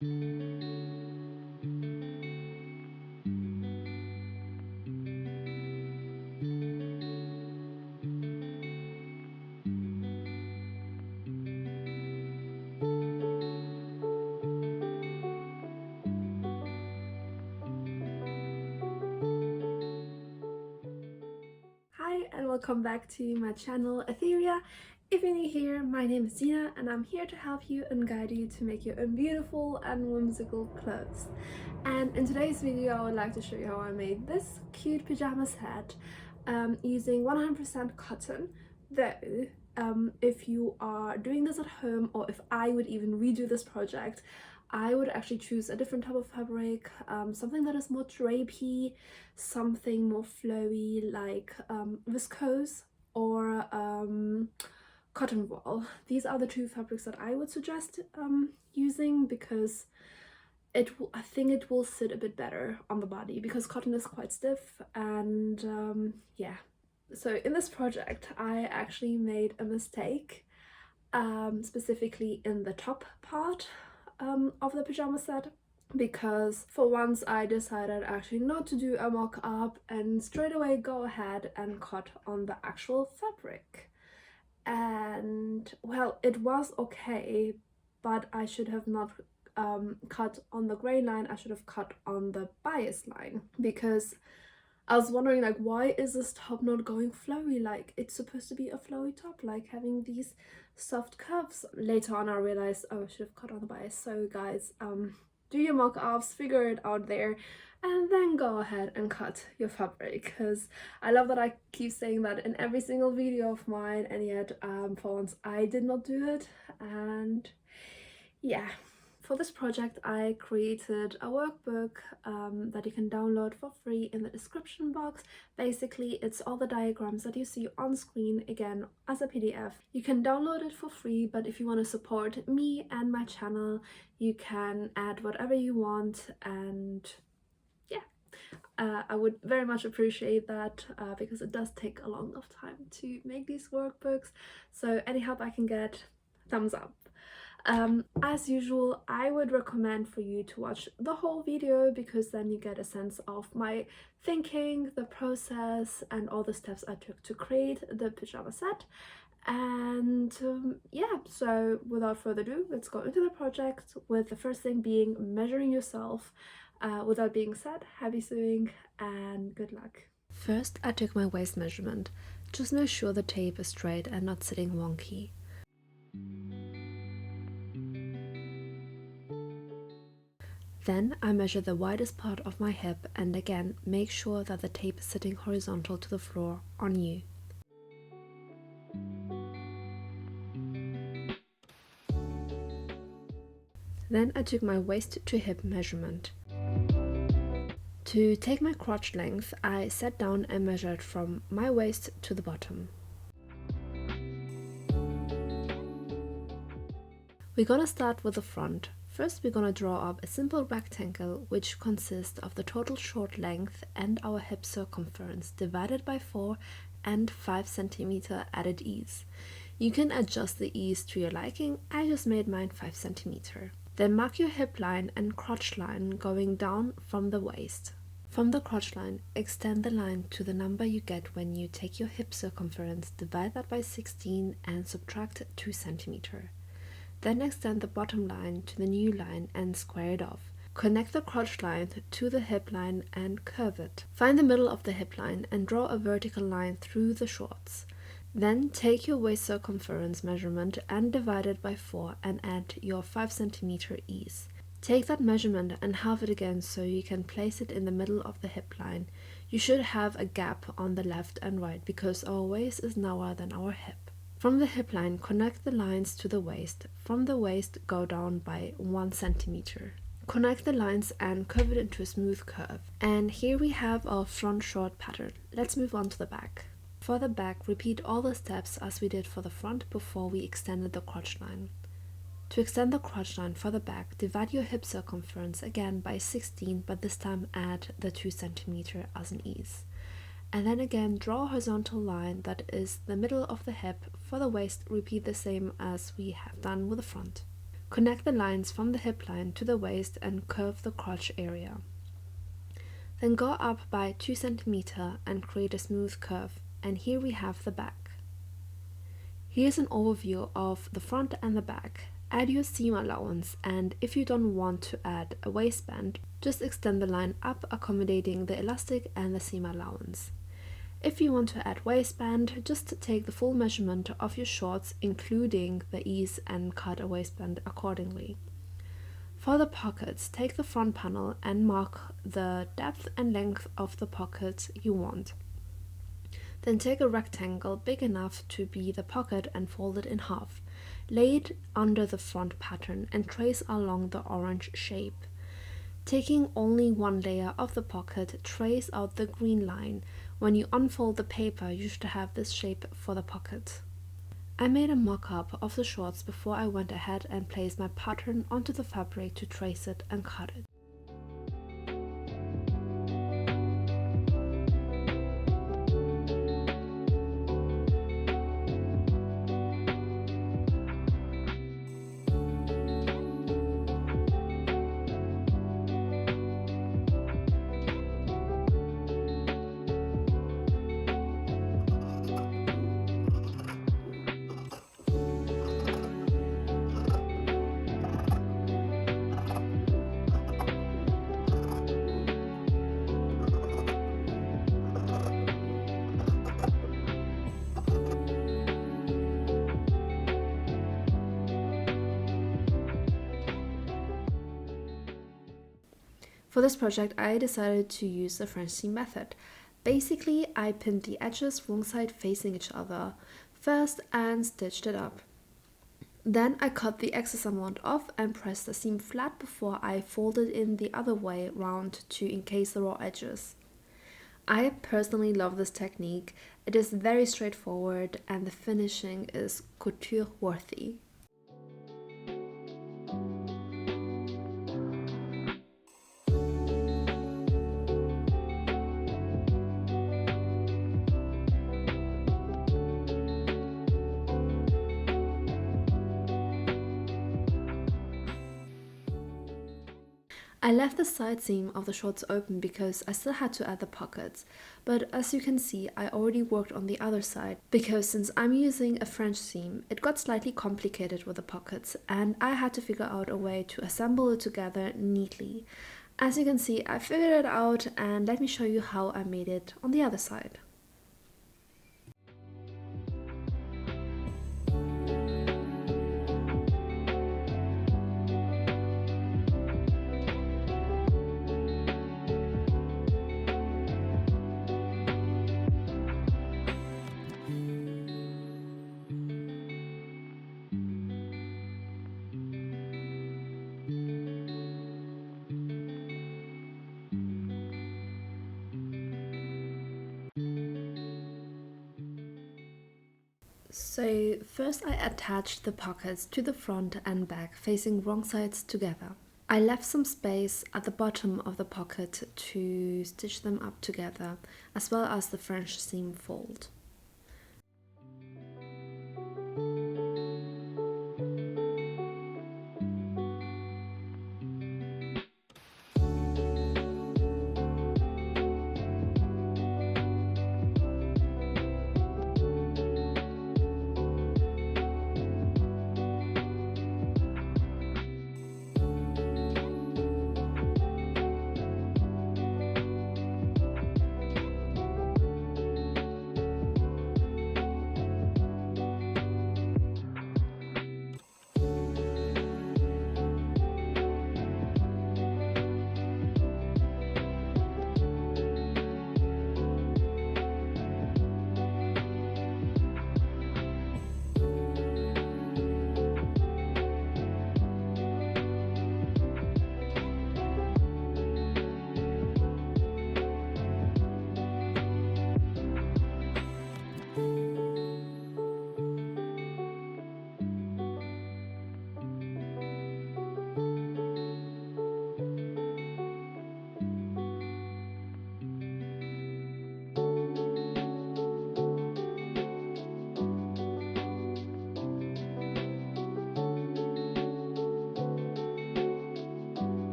Hi and welcome back to my channel Etheria. If you're new here, my name is Dina and I'm here to help you and guide you to make your own beautiful and whimsical clothes. And in today's video I would like to show you how I made this cute pajama set using 100% cotton. Though if you are doing this at home, or if I would even redo this project, I would actually choose a different type of fabric, something that is more drapey, something more flowy like viscose or cotton voile. These are the two fabrics that I would suggest using, because I think it will sit a bit better on the body, because cotton is quite stiff. And yeah, so in this project I actually made a mistake, specifically in the top part of the pajama set, because for once I decided actually not to do a mock-up and straight away go ahead and cut on the actual fabric. And well, it was okay, but I should have not cut on the grain line. I should have cut on the bias line, because I was wondering, like, why is this top not going flowy? Like, it's supposed to be a flowy top, like having these soft curves. Later on I realized, oh, I should have cut on the bias. So guys, do your mock-ups, figure it out there, and then go ahead and cut your fabric, because I love that I keep saying that in every single video of mine, and yet for once I did not do it. And yeah, for this project I created a workbook that you can download for free in the description box. Basically it's all the diagrams that you see on screen, again as a PDF. You can download it for free, but if you want to support me and my channel, you can add whatever you want. And yeah, I would very much appreciate that, because it does take a lot of time to make these workbooks. So any help I can get, thumbs up. As usual, I would recommend for you to watch the whole video, because then you get a sense of my thinking, the process, and all the steps I took to create the pajama set. And yeah, so without further ado, let's go into the project, with the first thing being measuring yourself. With that being said, happy sewing and good luck. First, I took my waist measurement. Just make sure the tape is straight and not sitting wonky. Then I measure the widest part of my hip, and again make sure that the tape is sitting horizontal to the floor on you. Then I took my waist to hip measurement. To take my crotch length, I sat down and measured from my waist to the bottom. We're gonna start with the front. First we're gonna draw up a simple rectangle which consists of the total short length and our hip circumference divided by 4 and 5 cm added ease. You can adjust the ease to your liking. I just made mine 5 cm. Then mark your hip line and crotch line going down from the waist. From the crotch line, extend the line to the number you get when you take your hip circumference, divide that by 16 and subtract 2 cm. Then extend the bottom line to the new line and square it off. Connect the crotch line to the hip line and curve it. Find the middle of the hip line and draw a vertical line through the shorts. Then take your waist circumference measurement and divide it by 4 and add your 5 cm ease. Take that measurement and halve it again so you can place it in the middle of the hip line. You should have a gap on the left and right, because our waist is narrower than our hip. From the hip line, connect the lines to the waist. From the waist, go down by 1 cm. Connect the lines and curve it into a smooth curve. And here we have our front short pattern. Let's move on to the back. For the back, repeat all the steps as we did for the front before we extended the crotch line. To extend the crotch line for the back, divide your hip circumference again by 16, but this time add the 2 cm as an ease. And then again draw a horizontal line that is the middle of the hip. For the waist, repeat the same as we have done with the front. Connect the lines from the hip line to the waist and curve the crotch area. Then go up by 2 cm and create a smooth curve, and here we have the back. Here's an overview of the front and the back. Add your seam allowance, and if you don't want to add a waistband, just extend the line up, accommodating the elastic and the seam allowance. If you want to add waistband, just take the full measurement of your shorts, including the ease, and cut a waistband accordingly. For the pockets, take the front panel and mark the depth and length of the pockets you want. Then take a rectangle big enough to be the pocket and fold it in half. Lay it under the front pattern and trace along the orange shape. Taking only one layer of the pocket, trace out the green line. When you unfold the paper, you should have this shape for the pocket. I made a mock-up of the shorts before I went ahead and placed my pattern onto the fabric to trace it and cut it. For this project, I decided to use the French seam method. Basically, I pinned the edges wrong side facing each other first and stitched it up. Then I cut the excess amount off and pressed the seam flat before I folded in the other way round to encase the raw edges. I personally love this technique. It is very straightforward and the finishing is couture worthy. I left the side seam of the shorts open because I still had to add the pockets, but as you can see, I already worked on the other side because since I'm using a French seam, it got slightly complicated with the pockets and I had to figure out a way to assemble it together neatly. As you can see, I figured it out, and let me show you how I made it on the other side. So first I attached the pockets to the front and back facing wrong sides together. I left some space at the bottom of the pocket to stitch them up together, as well as the French seam fold.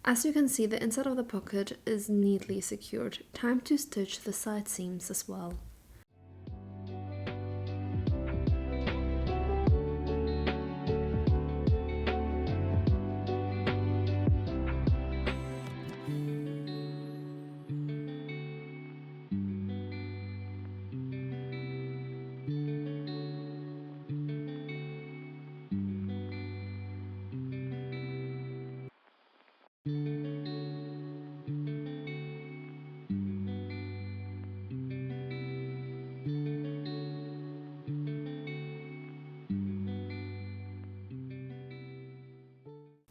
As you can see, the inside of the pocket is neatly secured. Time to stitch the side seams as well.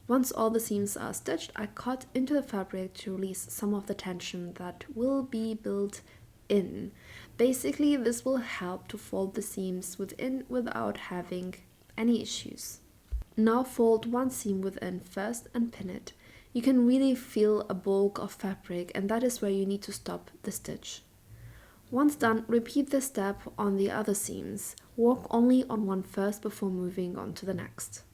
Once all the seams are stitched, I cut into the fabric to release some of the tension that will be built in. Basically, this will help to fold the seams within without having any issues. Now fold one seam within first and pin it. You can really feel a bulk of fabric, and that is where you need to stop the stitch. Once done, repeat this step on the other seams. Work only on one first before moving on to the next.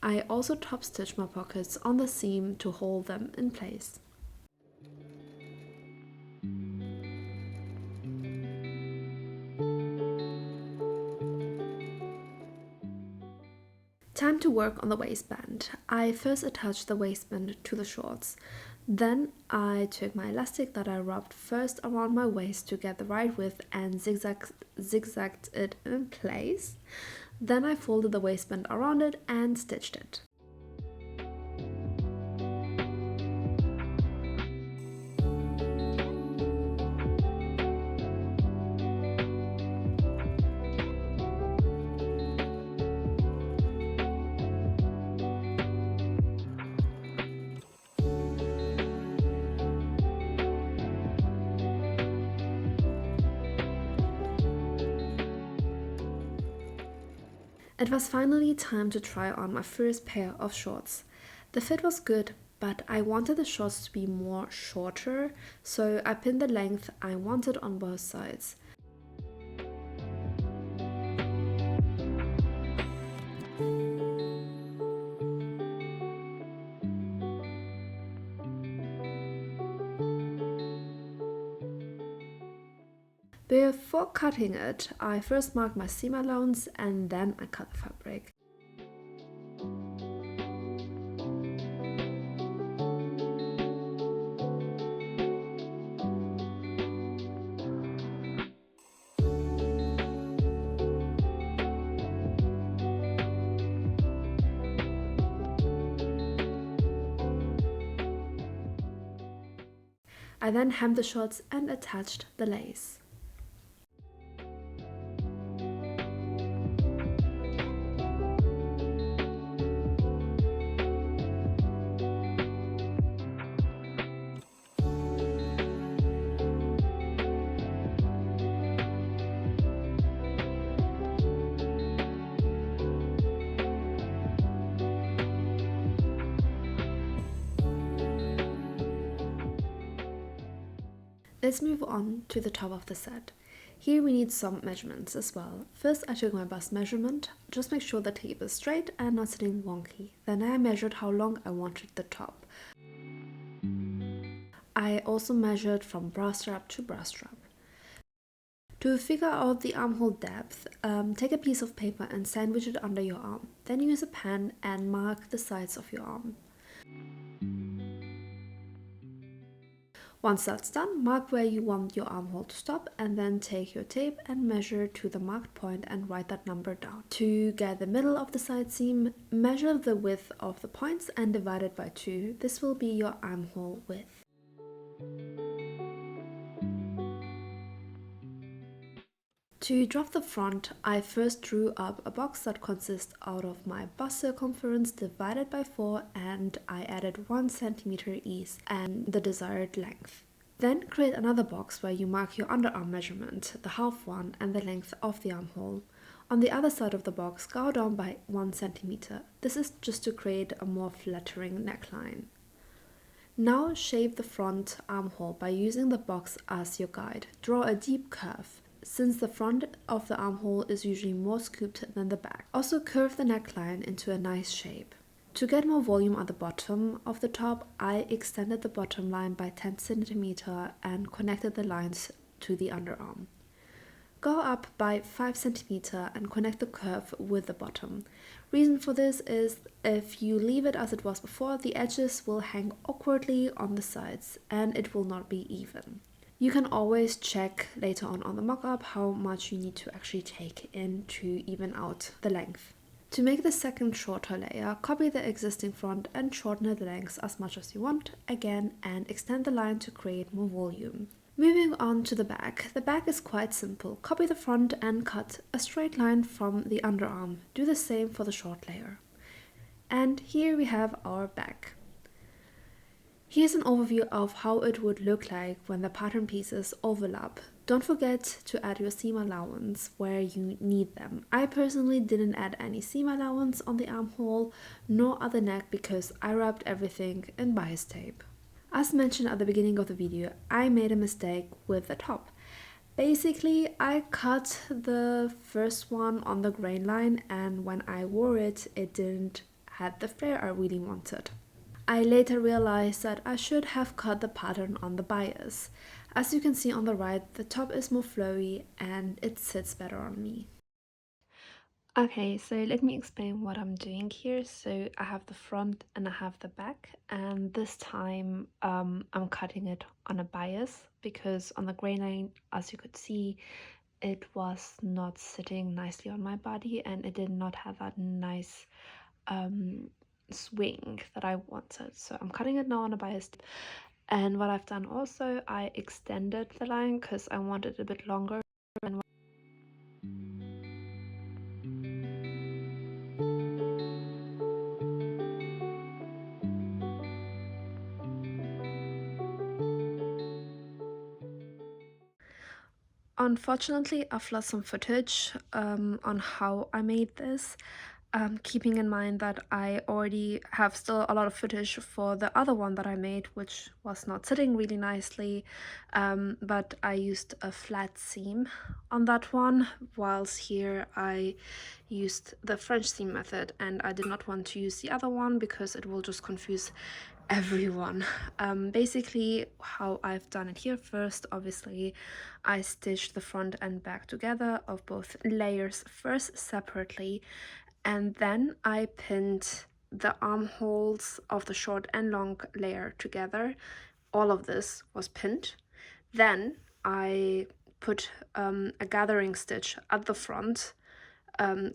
I also top stitch my pockets on the seam to hold them in place. Time to work on the waistband. I first attached the waistband to the shorts. Then I took my elastic that I wrapped first around my waist to get the right width and zigzagged it in place. Then I folded the waistband around it and stitched it. It was finally time to try on my first pair of shorts. The fit was good, but I wanted the shorts to be more shorter, so I pinned the length I wanted on both sides. Before cutting it, I first marked my seam allowance and then I cut the fabric. I then hemmed the shorts and attached the lace. Let's move on to the top of the set. Here we need some measurements as well. First I took my bust measurement, just make sure the tape is straight and not sitting wonky. Then I measured how long I wanted the top. I also measured from bra strap to bra strap. To figure out the armhole depth, take a piece of paper and sandwich it under your arm. Then use a pen and mark the sides of your arm. Once that's done, mark where you want your armhole to stop and then take your tape and measure to the marked point and write that number down. To get the middle of the side seam, measure the width of the points and divide it by 2. This will be your armhole width. To draw the front, I first drew up a box that consists out of my bust circumference divided by 4 and I added 1 centimeter ease and the desired length. Then create another box where you mark your underarm measurement, the half one, and the length of the armhole. On the other side of the box, go down by 1 centimeter. This is just to create a more flattering neckline. Now shape the front armhole by using the box as your guide. Draw a deep curve, since the front of the armhole is usually more scooped than the back. Also curve the neckline into a nice shape. To get more volume at the bottom of the top, I extended the bottom line by 10 cm and connected the lines to the underarm. Go up by 5 cm and connect the curve with the bottom. Reason for this is if you leave it as it was before, the edges will hang awkwardly on the sides and it will not be even. You can always check later on the mock-up how much you need to actually take in to even out the length. To make the second shorter layer, copy the existing front and shorten the length as much as you want again and extend the line to create more volume. Moving on to the back. The back is quite simple. Copy the front and cut a straight line from the underarm. Do the same for the short layer. And here we have our back. Here's an overview of how it would look like when the pattern pieces overlap. Don't forget to add your seam allowance where you need them. I personally didn't add any seam allowance on the armhole nor at the neck because I wrapped everything in bias tape. As mentioned at the beginning of the video, I made a mistake with the top. Basically, I cut the first one on the grain line and when I wore it, it didn't have the flare I really wanted. I later realized that I should have cut the pattern on the bias. As you can see on the right, the top is more flowy and it sits better on me. Okay, so let me explain what I'm doing here. So I have the front and I have the back, and this time I'm cutting it on a bias because on the grain line, as you could see, it was not sitting nicely on my body and it did not have that nice swing that I wanted. So I'm cutting it now on a bias. And what I've done also, I extended the line because I wanted it a bit longer. Unfortunately, I've lost some footage on how I made this. Keeping in mind that I already have still a lot of footage for the other one that I made, which was not sitting really nicely, but I used a flat seam on that one, whilst here I used the French seam method, and I did not want to use the other one because it will just confuse everyone. Basically how I've done it here, first obviously I stitched the front and back together of both layers first separately, and then I pinned the armholes of the short and long layer together. All of this was pinned. Then I put a gathering stitch at the front,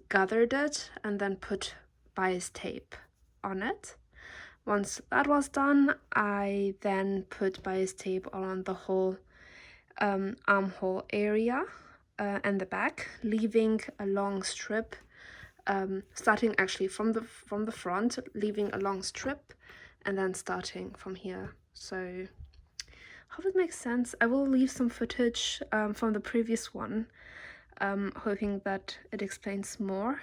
gathered it, and then put bias tape on it. Once that was done, I then put bias tape around the whole armhole area and the back, leaving a long strip, starting actually from the front, leaving a long strip, and then starting from here. So hope it makes sense. I will leave some footage from the previous one, hoping that it explains more.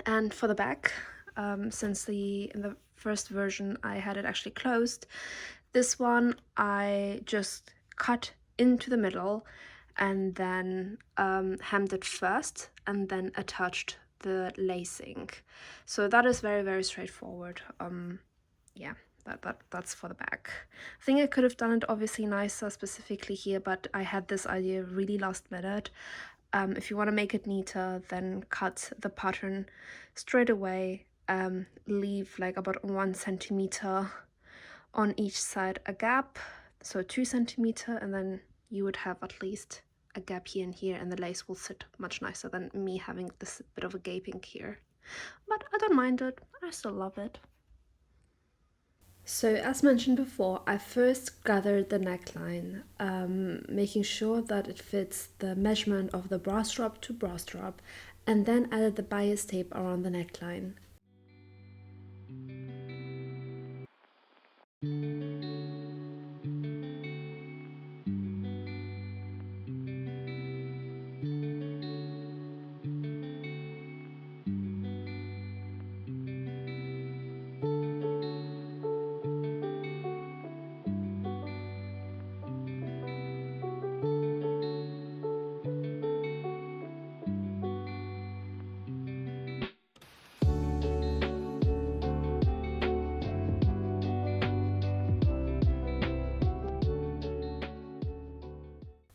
And for the back, since in the first version I had it actually closed, this one I just cut into the middle and then hemmed it first and then attached the lacing. So that is very, very straightforward. Yeah, that's for the back. I think I could have done it obviously nicer specifically here, but I had this idea really last minute. If you want to make it neater, then cut the pattern straight away. Leave like about 1 centimeter on each side a gap, so 2 centimeter, and then you would have at least a gap here and here, and the lace will sit much nicer than me having this bit of a gaping here. But I don't mind it, I still love it. So as mentioned before, I first gathered the neckline, making sure that it fits the measurement of the bra strap to bra strap, and then added the bias tape around the neckline.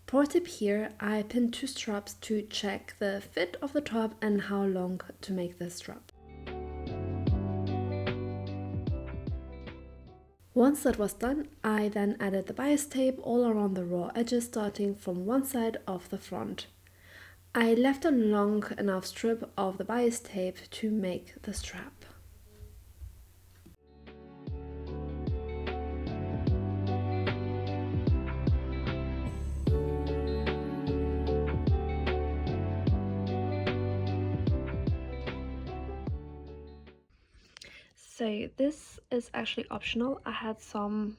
Pro tip here, I pinned 2 straps to check the fit of the top and how long to make the strap. Once that was done, I then added the bias tape all around the raw edges starting from one side of the front. I left a long enough strip of the bias tape to make the strap. So this is actually optional. I had some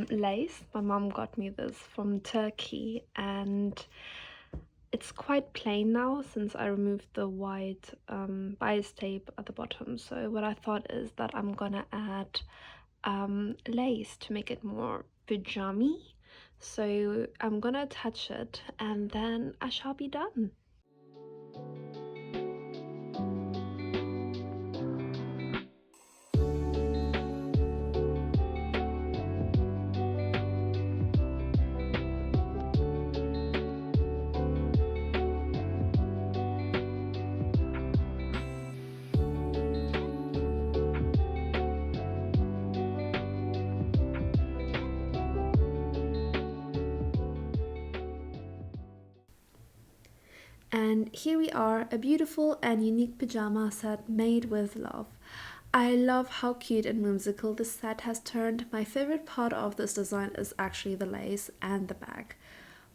lace. My mom got me this from Turkey, and it's quite plain now since I removed the white bias tape at the bottom. So what I thought is that I'm gonna add lace to make it more pyjama-y. So I'm gonna attach it and then I shall be done. And here we are, a beautiful and unique pyjama set made with love. I love how cute and whimsical this set has turned. My favorite part of this design is actually the lace and the bag.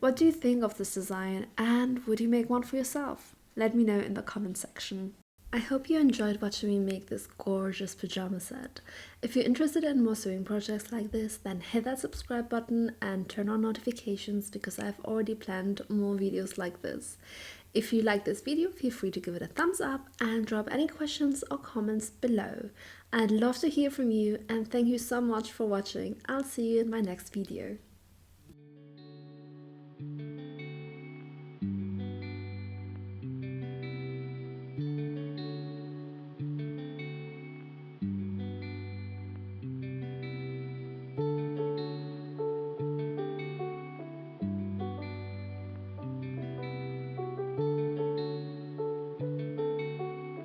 What do you think of this design, and would you make one for yourself? Let me know in the comment section. I hope you enjoyed watching me make this gorgeous pyjama set. If you're interested in more sewing projects like this, then hit that subscribe button and turn on notifications because I've already planned more videos like this. If you like this video, feel free to give it a thumbs up and drop any questions or comments below. I'd love to hear from you, and thank you so much for watching. I'll see you in my next video.